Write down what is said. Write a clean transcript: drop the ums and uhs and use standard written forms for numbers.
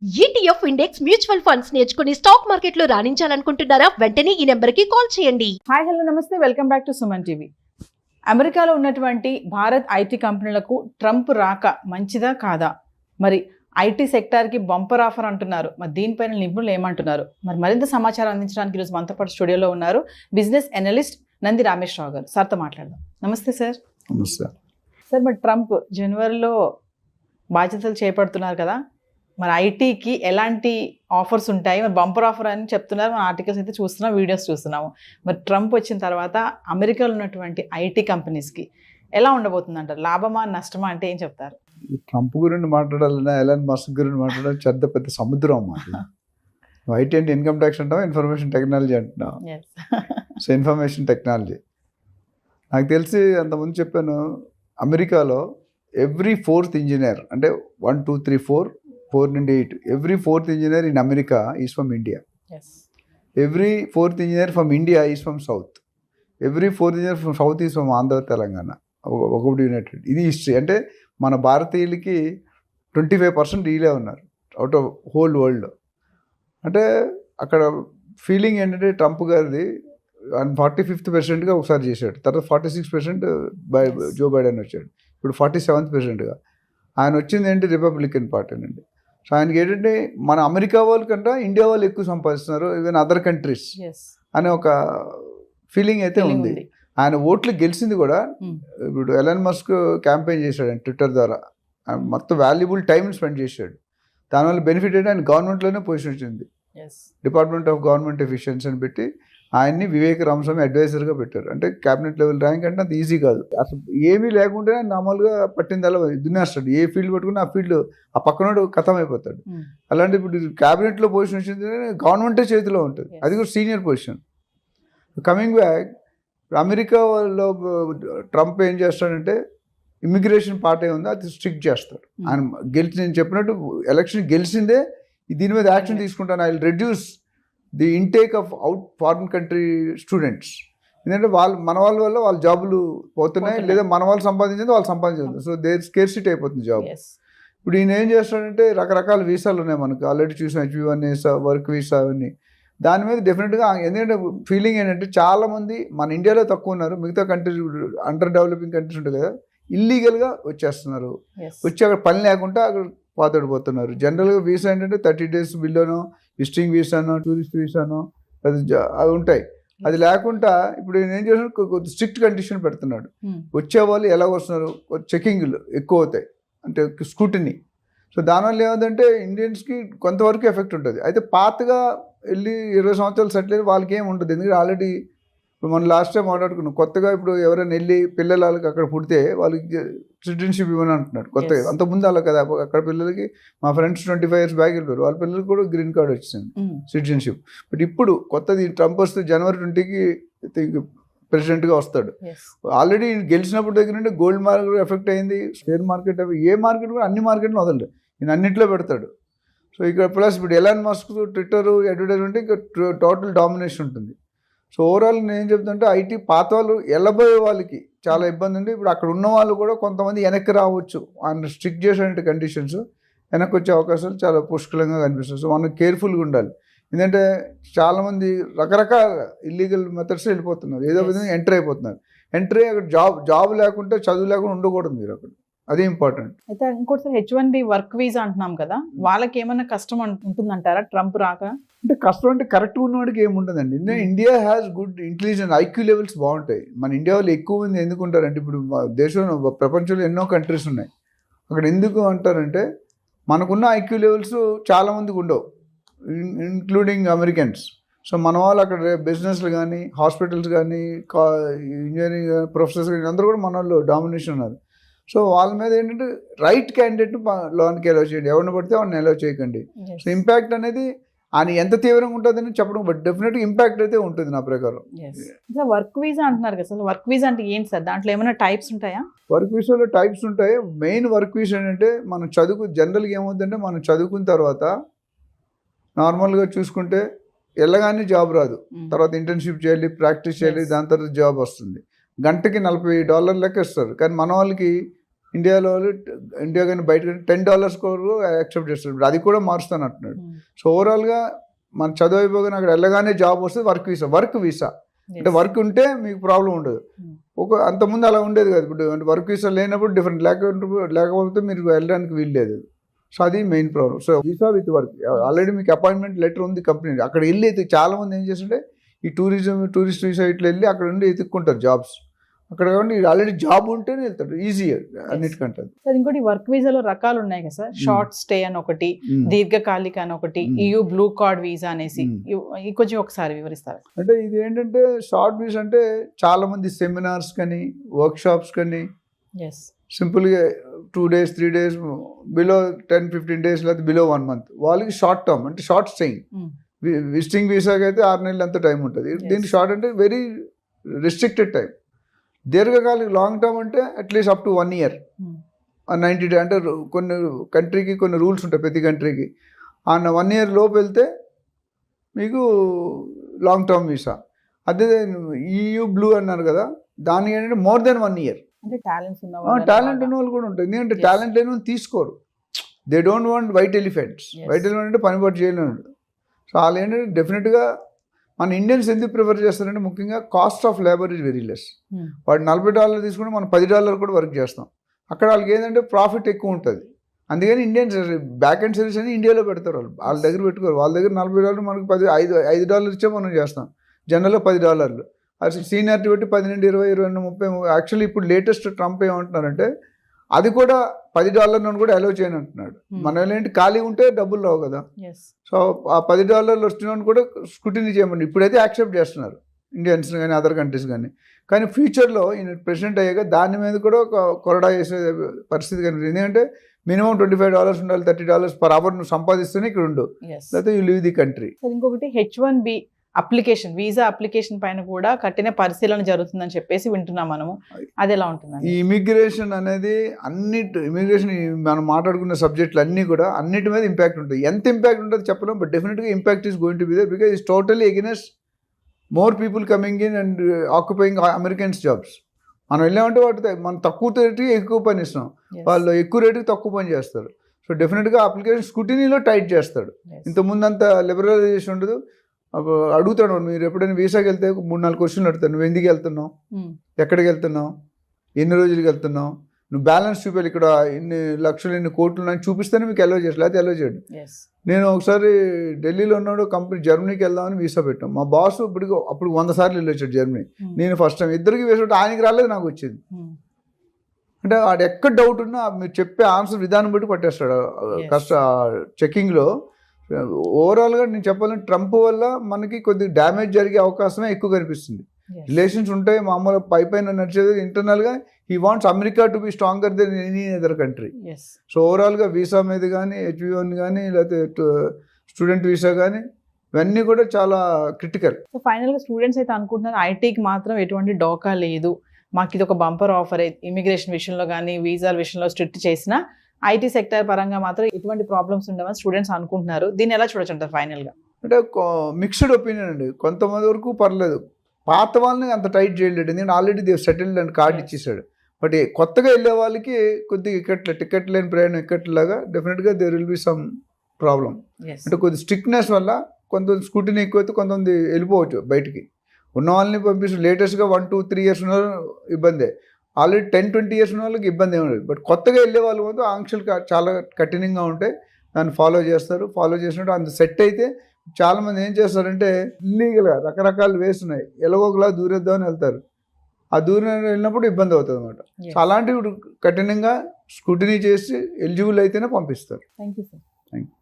ETF index mutual funds నేర్చుకుని stock మార్కెట్లో రాణించాలనుకుంటున్నారా? వెంటనే ఈ నెంబర్కి కాల్ చేయండి. హాయ్ హలో నమస్తే, welcome back to Suman TV. అమెరికాలో ఉన్నటువంటి భారత్ ఐటీ కంపెనీలకు ట్రంప్ రాక మంచిదా కాదా? మరి ఐటీ సెక్టార్కి బంపర్ ఆఫర్ అంటున్నారు. మరి దీనిపైన నిపుణులు ఏమంటున్నారు? మరింత సమాచారం అందించడానికి ఈరోజు మనతో పాటు స్టూడియోలో ఉన్నారు బిజినెస్ అనలిస్ట్ నంది రామేశ్వరరావు గారు. సార్తో మాట్లాడదాం. నమస్తే సార్. నమస్తే సార్, మరి ట్రంప్ జనవరిలో బాధ్యతలు చేపడుతున్నారు కదా, మరి ఐటీకి ఎలాంటి ఆఫర్స్ ఉంటాయి? మరి బంపర్ ఆఫర్ అని చెప్తున్నారు, మన ఆర్టికల్స్ అయితే చూస్తున్నాం, వీడియోస్ చూస్తున్నాము. మరి ట్రంప్ వచ్చిన తర్వాత అమెరికాలో ఉన్నటువంటి ఐటీ కంపెనీస్కి ఎలా ఉండబోతుంది అంటారు? లాభమా నష్టమా అంటే ఏం చెప్తారు? ట్రంప్ గురించి మాట్లాడాలన్నా ఎలాన్ మస్క్ గురించి మాట్లాడాలి పెద్ద సముద్రం అన్నమాట. ఐటీ అంటే ఇన్కమ్ ట్యాక్స్ అంటాం, ఇన్ఫర్మేషన్ టెక్నాలజీ అంటున్నాం. సో ఇన్ఫర్మేషన్ టెక్నాలజీ నాకు తెలిసి అంతకుముందు చెప్పాను, అమెరికాలో ఎవ్రీ 4th ఇంజనీర్ అంటే 1 2 3 4 నుండి 8 every 4th engineer in America is from India. Every 4th engineer from India is from south. Every 4th engineer from south is from Andhra Telangana. ఒకటి United. ఇది హిస్టరీ. అంటే మన భారతీయులకి 25% వీలే ఉన్నారు అవుట్ ఆఫ్ హోల్ వరల్డ్లో. అంటే అక్కడ ఫీలింగ్ ఏంటంటే ట్రంప్ గారిది 45th ఒకసారి చేశాడు, తర్వాత 46% జో బైడెన్ వచ్చాడు, ఇప్పుడు 47%గా ఆయన వచ్చింది ఏంటి రిపబ్లికన్ పార్టీ నుండి. సో ఆయనకి ఏంటంటే మన అమెరికా వాళ్ళకంటే ఇండియా వాళ్ళు ఎక్కువ సంపాదిస్తున్నారు, ఈవెన్ అదర్ కంట్రీస్ అనే ఒక ఫీలింగ్ అయితే ఉంది. ఆయన ఓట్లు గెలిచింది కూడా. ఇప్పుడు ఎలాన్ మస్క్ క్యాంపెయిన్ చేశాడు ఆయన ట్విట్టర్ ద్వారా, మొత్తం వాల్యుబుల్ టైం స్పెండ్ చేశాడు. దానివల్ల బెనిఫిట్ ఏంటి, ఆయన గవర్నమెంట్లోనే పొజిషన్ వచ్చింది, డిపార్ట్మెంట్ ఆఫ్ గవర్నమెంట్ ఎఫిషియన్సీ అని పెట్టి ఆయన్ని వివేక్ రామస్వామి అడ్వైజర్గా పెట్టారు. అంటే క్యాబినెట్ లెవెల్ ర్యాంక్ అంటే అంత ఈజీ కాదు. అసలు ఏమీ లేకుంటే మామూలుగా పట్టిందల్లా దున్నేస్తాడు. ఏ ఫీల్డ్ పట్టుకుని ఆ ఫీల్డ్ ఆ పక్కనోడు ఖతం అయిపోతాడు. అలాంటి ఇప్పుడు క్యాబినెట్లో పొజిషన్ వచ్చింది, గవర్నమెంటే చేతిలో ఉంటుంది, అది కూడా సీనియర్ పొజిషన్. కమింగ్ బ్యాక్, అమెరికాలో ట్రంప్ ఏం చేస్తాడంటే ఇమిగ్రేషన్ పార్ట్ ఏముందో అది స్ట్రిక్ట్ చేస్తాడు. ఆయన నేను చెప్పినట్టు ఎలక్షన్ గెలిచిందే దీని మీద యాక్షన్ తీసుకుంటాను. I will reduce the intake of out foreign country students. ఎందుకంటే మన వాళ్ళ వల్ల వాళ్ళ జాబులు పోతున్నాయి, లేదా మన వాళ్ళు సంపాదించింది వాళ్ళు సంపాదించింది. సో దేర్ స్కేర్సిటీ అయిపోతుంది జాబ్. ఇప్పుడు ఈయన ఏం చేస్తాడంటే రకరకాల వీసాలు ఉన్నాయి మనకు, ఆల్రెడీ చూసిన H1 వీసా, వర్క్ వీసా అవన్నీ. దాని మీద డెఫినెట్గా ఎందుకంటే ఫీలింగ్ ఏంటంటే చాలామంది మన ఇండియాలో తక్కువ ఉన్నారు, మిగతా కంట్రీస్ అండర్ డెవలపింగ్ కంట్రీస్ ఉంటాయి కదా, ఇల్లీగల్గా వచ్చేస్తున్నారు. వచ్చి అక్కడ పని లేకుండా అక్కడ పాతడిపోతున్నారు. జనరల్గా వీసా ఏంటంటే 30 days బిల్లోనో, విజిటింగ్ వీసానో, టూరిస్ట్ వీసానో అవి ఉంటాయి. అది లేకుండా ఇప్పుడు నేను ఏం చేస్తున్నాడు, కొద్ది స్ట్రిక్ట్ కండిషన్ పెడుతున్నాడు. వచ్చేవాళ్ళు ఎలా వస్తున్నారు, చెకింగ్లు ఎక్కువ అవుతాయి, అంటే స్కూటినీ. సో దానివల్ల ఏముందంటే ఇండియన్స్కి కొంతవరకు ఎఫెక్ట్ ఉంటుంది. అయితే పాతగా వెళ్ళి 20 సంవత్సరాలు సెటిల్ అయ్యి వాళ్ళకి ఏమి ఉంటుంది, ఎందుకంటే ఆల్రెడీ ఇప్పుడు మనం లాస్ట్ టైం మాట్లాడుకున్నాం, కొత్తగా ఇప్పుడు ఎవరైనా వెళ్ళి పిల్లలకి అక్కడ పుడితే వాళ్ళకి సిటిజన్షిప్ ఇవ్వని అంటున్నాడు కొత్తగా. అంతకుముందు అలా కదా, అక్కడ పిల్లలకి మా ఫ్రెండ్స్ 25 years బ్యాక్ వెళ్ళారు, వాళ్ళ పిల్లలకి కూడా గ్రీన్ కార్డ్ వచ్చింది, సిటిజన్షిప్. బట్ ఇప్పుడు కొత్తది ట్రంప్ వస్తే January 20కి ప్రెసిడెంట్గా వస్తాడు. ఆల్రెడీ గెలిచినప్పుడు దగ్గర నుండి గోల్డ్ మార్కెట్ ఎఫెక్ట్ అయింది, షేర్ మార్కెట్, ఏ మార్కెట్ కూడా అన్ని మార్కెట్లు వదలడు, నేను అన్నింటిలో పెడతాడు. సో ఇక్కడ ప్లస్ ఇప్పుడు ఎలాన్ మస్క్ ట్విట్టర్ అడ్వర్టైజ్మెంట్ ఇంకా టోటల్ డామినేషన్ ఉంటుంది. సో ఓవరాల్ నేను ఏం చెప్తుంటే ఐటీ పాత వాళ్ళు వెళ్ళబోయే వాళ్ళకి చాలా ఇబ్బంది ఉంది. ఇప్పుడు అక్కడ ఉన్న వాళ్ళు కూడా కొంతమంది వెనక్కి రావచ్చు, ఆయన స్ట్రిక్ట్ చేసే కండిషన్స్, వెనక్కి వచ్చే అవకాశాలు చాలా పుష్కలంగా కనిపిస్తుంది. సో మనం కేర్ఫుల్గా ఉండాలి. ఎందుకంటే చాలామంది రకరకాల ఇల్లీగల్ మెథడ్స్ వెళ్ళిపోతున్నారు, ఏదో విధంగా ఎంటర్ అయిపోతున్నారు. ఎంటర్ అయ్యి అక్కడ జాబ్ లేకుంటే, చదువు లేకుండా ఉండకూడదు మీరు అక్కడ, అదే ఇంపార్టెంట్. అయితే ఇంకోటి H1B వర్క్ వీసా అంటున్నాం కదా, వాళ్ళకి ఏమైనా కష్టం ఉంటుందంటారా ట్రంప్ రాక? అంటే కష్టం అంటే కరెక్ట్గా ఉన్నవాడికి ఏముంటుందండి. India has good intelligence, IQ levels బాగుంటాయి. మన ఇండియా వాళ్ళు ఎక్కువ మంది ఎందుకు ఉంటారంటే, ఇప్పుడు దేశంలో ప్రపంచంలో ఎన్నో కంట్రీస్ ఉన్నాయి, అక్కడ ఎందుకు అంటారంటే మనకున్న ఐక్యూ లెవెల్స్ చాలామందికి ఉండవు, ఇంక్లూడింగ్ అమెరికన్స్. సో మన వాళ్ళు అక్కడ బిజినెస్లు కానీ, హాస్పిటల్స్ కానీ, ఇంజనీరింగ్ ప్రొఫెసర్స్ కానీ అందరూ కూడా మన వాళ్ళు డామినేషన్ ఉన్నారు. సో వాళ్ళ మీద ఏంటంటే రైట్ క్యాండిడేట్ లోన్కి అలౌ చేయండి, ఎవరిని పడితే వాళ్ళని అలౌ చేయకండి. సో ఇంపాక్ట్ అనేది ఆయన ఎంత తీవ్రంగా ఉంటుందని చెప్పడం, బట్ డెఫినెట్గా ఇంపాక్ట్ అయితే ఉంటుంది నా ప్రకారం. వర్క్ వీసా అంటున్నారు కదా, అసలు వర్క్ వీసా అంటే ఏంటి సార్? దాంట్లో ఏమైనా టైప్స్ ఉంటాయా? వర్క్ వీసాలో టైప్స్ ఉంటాయి. మెయిన్ వర్క్ వీసా ఏంటంటే మనం జనరల్గా ఏమవుతుందంటే మనం చదువుకున్న తర్వాత నార్మల్గా చూసుకుంటే వెళ్ళగానే జాబ్ రాదు, తర్వాత ఇంటర్న్షిప్ చేయాలి, ప్రాక్టీస్ చేయాలి, దాని తర్వాత జాబ్ వస్తుంది. గంటకి $40 లెక్క ఇస్తారు. కానీ మన వాళ్ళకి ఇండియాలో ఇండియా కానీ బయట కానీ $10 కొరకు యాక్సెప్ట్ చేస్తారు. ఇప్పుడు అది కూడా మారుస్తాను అంటున్నాడు. సో ఓవరాల్గా మన చదువు అయిపోగానే అక్కడ వెళ్ళగానే జాబ్ వస్తుంది, వర్క్ వీసా అంటే వర్క్ ఉంటే మీకు ప్రాబ్లం ఉండదు. అంతకుముందు అలా ఉండేది కదా. ఇప్పుడు అంటే వర్క్ వీసా లేనప్పుడు డిఫరెంట్, లేకపోతే మీరు వెళ్ళడానికి వీల్లేదు. సో అది main problem. So visa with work, already మీకు అపాయింట్మెంట్ లెటర్ ఉంది కంపెనీ, అక్కడ వెళ్ళి చాలా మంది ఏం చేస్తుంటే ఈ టూరిస్ట్ వీసా ఇట్లా వెళ్ళి అక్కడ నుండి ఎత్తుక్కుంటారు జాబ్స్. అక్కడ కాబట్టి ఆల్రెడీ జాబ్ ఉంటేనే వెళ్తాడు ఈజీగా అన్నిటికంటే. సార్ ఇంకోటి వర్క్ వీసాలో రకాలు ఉన్నాయి కదా సార్, షార్ట్ స్టే అని ఒకటి, దీర్ఘకాలిక అని ఒకటి, EU బ్లూ కార్డ్ వీసా అనేసి, కొంచెం ఒకసారి వివరిస్తారు. అంటే ఇది ఏంటంటే షార్ట్ వీసా అంటే చాలా మంది సెమినార్స్ కానీ వర్క్ షాప్స్ కానీ సింపుల్గా 2 days 3 days బిలో 10-15 days లేదా బిలో 1 month వాళ్ళకి షార్ట్ టర్మ్ అంటే షార్ట్ స్టేయింగ్. విజిటింగ్ వీసాకి అయితే 6 నెలలు అంత టైం ఉంటుంది. దీనికి షార్ట్ అంటే వెరీ రిస్ట్రిక్టెడ్ టైం. దీర్ఘకాలిక లాంగ్ టర్మ్ అంటే at least up to 1 year 90 days. అంటే కొన్ని కంట్రీకి కొన్ని రూల్స్ ఉంటాయి, ప్రతి కంట్రీకి. ఆ 1 year లోపు వెళ్తే మీకు లాంగ్ టర్మ్ వీసా. అదే EU బ్లూ అన్నారు కదా, దానికి ఏంటంటే మోర్ దెన్ 1 year. అంటే టాలెంట్ ఉన్న వాళ్ళు కూడా ఉంటుంది. ఎందుకంటే టాలెంట్ లేని వాళ్ళు తీసుకోరు. They don't want white elephants. White elephant అంటే పని పట్టు చేయలేడు. సో వాళ్ళు ఏంటంటే డెఫినెట్గా మన ఇండియన్స్ ఎందుకు ప్రిఫర్ చేస్తారంటే ముఖ్యంగా cost of labour is very less. వాడు $40 తీసుకుంటే మనం $10 కూడా వర్క్ చేస్తాం. అక్కడ వాళ్ళకి ఏంటంటే ప్రాఫిట్ ఎక్కువ ఉంటుంది. అందుకని ఇండియన్స్ బ్యాక్ అండ్ సర్వీస్ అని ఇండియాలో పెడతారు. వాళ్ళ దగ్గర పెట్టుకోరు. వాళ్ళ దగ్గర $40 మనకు $5 ఇచ్చే మనం చేస్తాం. జనరల్గా $10. అది సీనియారిటీ బట్టి 10 నుండి 20, 22, 30. యాక్చువల్లీ ఇప్పుడు లేటెస్ట్ ట్రంప్ ఏమంటున్నారంటే అది కూడా $10 నుండి కూడా అలౌ చేయని అంటున్నాడు. మనం ఏంటి ఖాళీ ఉంటే డబ్బులు రావు కదా. సో ఆ $10 వస్తున్నాను కూడా స్క్రూటినీ చేయమని ఇప్పుడైతే యాక్సెప్ట్ చేస్తున్నారు ఇండియన్స్ కానీ అదర్ కంట్రీస్ కానీ. కానీ ఫ్యూచర్లో ఈయన ప్రెసిడెంట్ అయ్యాక దాని మీద కూడా ఒక కొరడా వేసే పరిస్థితి కనిపిస్తుంది. ఎందుకంటే మినిమం $25 ఉండాలి, $30 per hour నువ్వు సంపాదిస్తేనే ఇక్కడ ఉండు, లేకపోతే యూ లీవ్ ది కంట్రీ. ఇంకొకటి H1B అప్లికేషన్, వీసా అప్లికేషన్ పైన కూడా కఠిన పరిశీలన జరుగుతుందని చెప్పేసి వింటున్నాం మనము. అది ఎలా ఉంటుంది? ఈ ఇమిగ్రేషన్ అనేది ఇమిగ్రేషన్ మనం మాట్లాడుకున్న సబ్జెక్టులు అన్నీ కూడా అన్నిటి మీద ఇంపాక్ట్ ఉంటుంది. ఎంత ఇంపాక్ట్ ఉంటుంది చెప్పలేం, బట్ డెఫినెట్గా impact is going to be there because it's totally against more people coming in and occupying Americans jobs. మనం వెళ్ళామంటే వాటి మనం తక్కువ రేటుకి ఎక్కువ పని ఇస్తాం, వాళ్ళు ఎక్కువ రేటుకి తక్కువ పని చేస్తారు. సో డెఫినెట్గా అప్లికేషన్ స్క్రూటినీలో టైట్ చేస్తాడు. ఇంతకుముందు అంత లిబరలైజేషన్ ఉండదు. అడుగుతాడు, మీరు ఎప్పుడైనా వీసాకి వెళ్తే 3-4 క్వశ్చన్లు అడుగుతాను. నువ్వు ఎందుకు వెళ్తున్నావు, ఎక్కడికి వెళ్తున్నావు, ఎన్ని రోజులకి వెళ్తున్నావు, నువ్వు బ్యాలెన్స్ చూపాలి, ఇక్కడ ఇన్ని లక్షలు ఇన్ని కోట్లు అని చూపిస్తేనే మీకు అలౌ చేయాలి, లేకపోతే అలౌ చేయడు. నేను ఒకసారి ఢిల్లీలో ఉన్నాడు కంపెనీ, జర్మనీకి వెళ్దామని వీసా పెట్టాం. మా బాస్ అప్పుడు 100 సార్లు వెళ్ళి వచ్చాడు జర్మనీ. నేను ఫస్ట్ టైం, ఇద్దరికి వేసాడు, ఆయనకి రాలేదు, నాకు వచ్చింది. అంటే వాడు ఎక్కడ డౌట్ ఉన్నా మీరు చెప్పే ఆన్సర్ విధానం బట్టి పట్టేస్తాడు చెకింగ్లో. ఓవరాల్గా నేను చెప్పాలంటే ట్రంప్ వల్ల మనకి కొద్దిగా డ్యామేజ్ జరిగే అవకాశమే ఎక్కువ కనిపిస్తుంది. రిలేషన్స్ ఉంటాయి మామూలు పైపైన నడిచేది, ఇంటర్నల్గా he wants America to be stronger then any other country. So ఓవరాల్గా వీసా మీద కానీ H1 కానీ లేకపోతే స్టూడెంట్ వీసా కానీ ఇవన్నీ కూడా చాలా క్రిటికల్. సో ఫైనల్గా స్టూడెంట్స్ అయితే అనుకుంటున్నారు ఐటీకి మాత్రం ఎటువంటి డోకా లేదు, మాకు ఇది ఒక బంపర్ ఆఫర్. ఇమిగ్రేషన్ విషయంలో కానీ వీసాల విషయంలో స్ట్రిక్ట్ చేసినా ఐటీ సెక్టర్ పరంగా మాత్రం ఎటువంటి ప్రాబ్లమ్స్ ఉండవని స్టూడెంట్స్ అనుకుంటున్నారు. దీన్ని ఎలా చూడొచ్చు అంటారు ఫైనల్గా? అంటే మిక్స్డ్ ఒపీనియన్ అండి. కొంతమంది వరకు పర్లేదు, పాత వాళ్ళని అంత టైట్ చేయలేడు, ఎందుకంటే already they settled and card ఇచ్చేసాడు. బట్ కొత్తగా వెళ్ళే వాళ్ళకి కొద్దిగా టికెట్ లేని ప్రయాణం ఎక్కట్లాగా డెఫినెట్గా there will be some problem. అంటే కొద్ది స్ట్రిక్ట్నెస్ వల్ల కొంతమంది స్కూటీని ఎక్కువైతే కొంతమంది వెళ్ళిపోవచ్చు బయటికి. ఉన్న వాళ్ళని పంపిస్తారు. లేటెస్ట్గా 1-2-3 years ఉన్న ఇబ్బందే, ఆల్రెడీ 10-20 years ఉన్న వాళ్ళకి ఇబ్బంది ఏమి లేదు. బట్ కొత్తగా వెళ్ళే వాళ్ళు మాత్రం ఆంక్షలు చాలా కఠినంగా ఉంటాయి, దాన్ని ఫాలో చేస్తారు. ఫాలో చేసినట్టు అంత సెట్ అయితే చాలామంది ఏం చేస్తారంటే ఇల్లీగల్గా రకరకాల వేస్ ఉన్నాయి, ఎలాగోలా దూరేద్దామని వెళ్తారు. ఆ దూరం వెళ్ళినప్పుడు ఇబ్బంది అవుతుంది అనమాట. సో అలాంటివి కఠినంగా స్క్రూటినీ చేసి ఎలిజిబుల్ అయితేనే పంపిస్తారు. Thank you sir. Thank you.